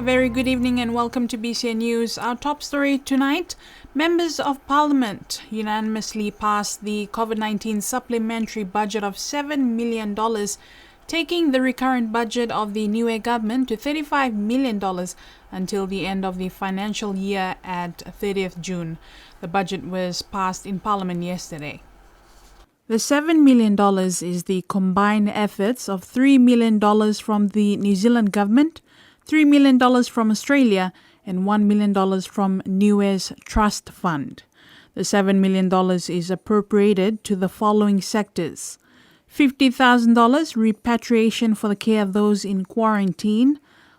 very good evening and welcome to BCN News. Our top story tonight, members of Parliament unanimously passed the COVID-19 supplementary budget of $7 million, taking the recurrent budget of the Niue government to $35 million until the end of the financial year at 30th June. The budget was passed in Parliament yesterday. The $7 million is the combined efforts of $3 million from the New Zealand government, $3 million from Australia, and $1 million from Niue's trust fund. The $7 million is appropriated to the following sectors: $50,000 repatriation for the care of those in quarantine,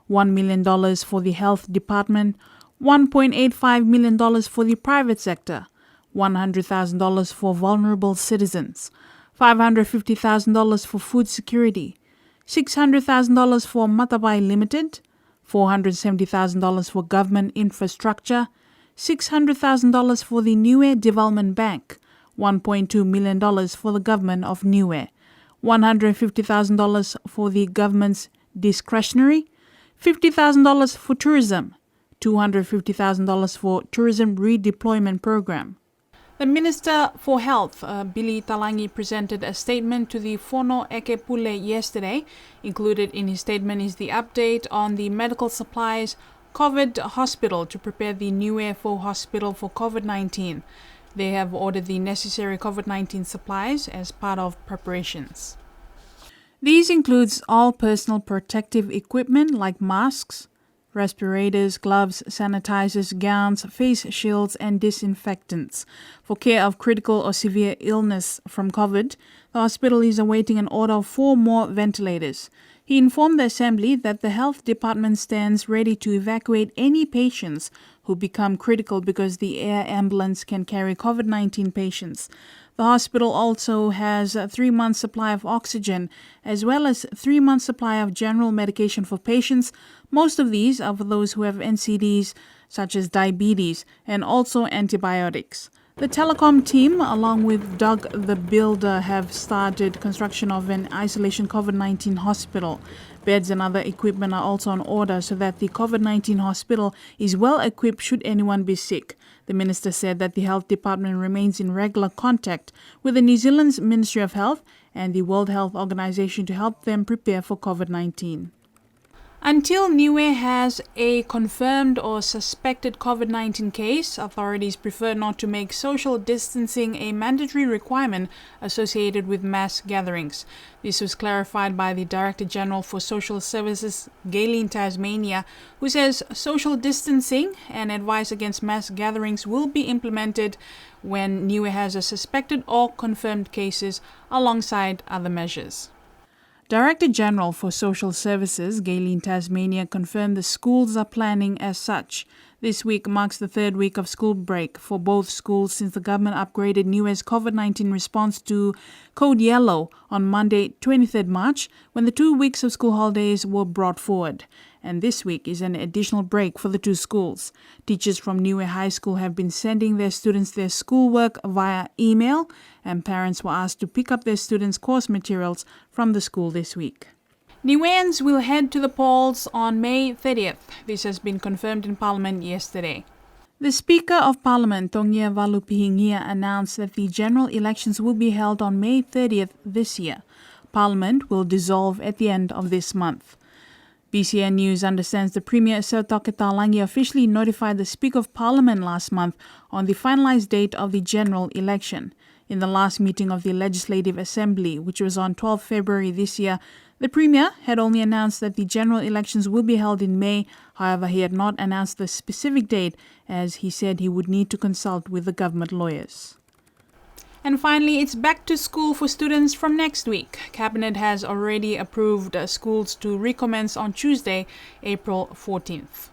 $1 million for the health department, $1.85 million for the private sector, $100,000 for vulnerable citizens, $550,000 for food security, $600,000 for Matabai Limited, $470,000 for government infrastructure, $600,000 for the Niue Development Bank, $1.2 million for the government of Niue, $150,000 for the government's discretionary, $50,000 for tourism, $250,000 for tourism redeployment program. The Minister for Health, Billy Talangi, presented a statement to the Fono Ekepule yesterday. Included in his statement is the update on the medical supplies COVID hospital to prepare the Niue hospital for COVID-19. They have ordered the necessary COVID-19 supplies as part of preparations. These includes all personal protective equipment like masks, respirators, gloves, sanitizers, gowns, face shields, and disinfectants. For care of critical or severe illness from COVID, the hospital is awaiting an order of 4 more ventilators. He informed the Assembly that the Health Department stands ready to evacuate any patients who become critical because the air ambulance can carry COVID-19 patients. The hospital also has a 3-month supply of oxygen as well as 3-month supply of general medication for patients. Most of these are for those who have NCDs such as diabetes and also antibiotics. The telecom team, along with Doug the Builder, have started construction of an isolation COVID-19 hospital. Beds and other equipment are also on order so that the COVID-19 hospital is well equipped should anyone be sick. The minister said that the Health Department remains in regular contact with the New Zealand's Ministry of Health and the World Health Organization to help them prepare for COVID-19. Until Niue has a confirmed or suspected COVID-19 case, authorities prefer not to make social distancing a mandatory requirement associated with mass gatherings. This was clarified by the Director General for Social Services, Gayleen Tasmania, who says social distancing and advice against mass gatherings will be implemented when Niue has a suspected or confirmed cases alongside other measures. Director General for Social Services, Gayleen Tasmania, confirmed the schools are planning as such. This week marks the 3rd week of school break for both schools since the government upgraded Niue's COVID-19 response to Code Yellow on Monday, 23rd March, when the 2 weeks of school holidays were brought forward. And this week is an additional break for the 2 schools. Teachers from Niue High School have been sending their students their schoolwork via email, and parents were asked to pick up their students' course materials from the school this week. Niueans will head to the polls on May 30th. This has been confirmed in Parliament yesterday. The Speaker of Parliament, Tongia Valupihingia, announced that the general elections will be held on May 30th this year. Parliament will dissolve at the end of this month. BCN News understands the Premier Sir Toke Talangi officially notified the Speaker of Parliament last month on the finalized date of the general election. In the last meeting of the Legislative Assembly, which was on 12 February this year, the Premier had only announced that the general elections will be held in May. However, he had not announced the specific date as he said he would need to consult with the government lawyers. And finally, it's back to school for students from next week. Cabinet has already approved schools to recommence on Tuesday, April 14th.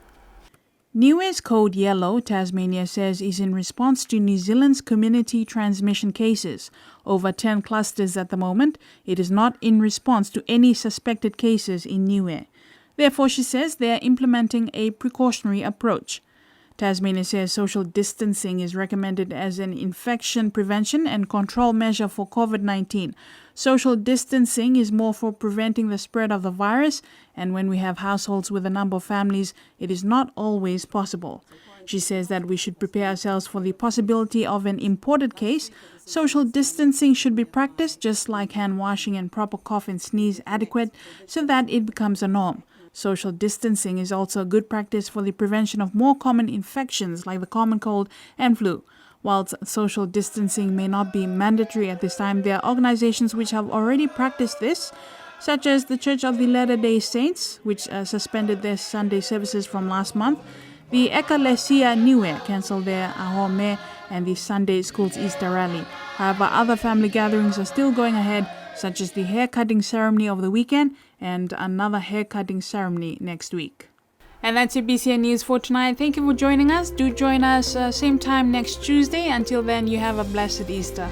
Niue's Code Yellow, Tasmania says, is in response to New Zealand's community transmission cases. Over 10 clusters at the moment. It is not in response to any suspected cases in Niue. Therefore, she says they are implementing a precautionary approach. Tasmania says social distancing is recommended as an infection prevention and control measure for COVID-19. Social distancing is more for preventing the spread of the virus, and when we have households with a number of families, it is not always possible. She says that we should prepare ourselves for the possibility of an imported case. Social distancing should be practiced just like hand washing and proper cough and sneeze adequate so that it becomes a norm. Social distancing is also a good practice for the prevention of more common infections like the common cold and flu. Whilst social distancing may not be mandatory at this time, there are organizations which have already practiced this, such as the Church of the Latter-day Saints, which suspended their Sunday services from last month. The Ekalesia Niue cancelled their Ahome and the Sunday School's Easter rally. However, other family gatherings are still going ahead, such as the hair-cutting ceremony over the weekend and another hair-cutting ceremony next week. And that's your BCN News for tonight. Thank you for joining us. Do join us same time next Tuesday. Until then, you have a blessed Easter.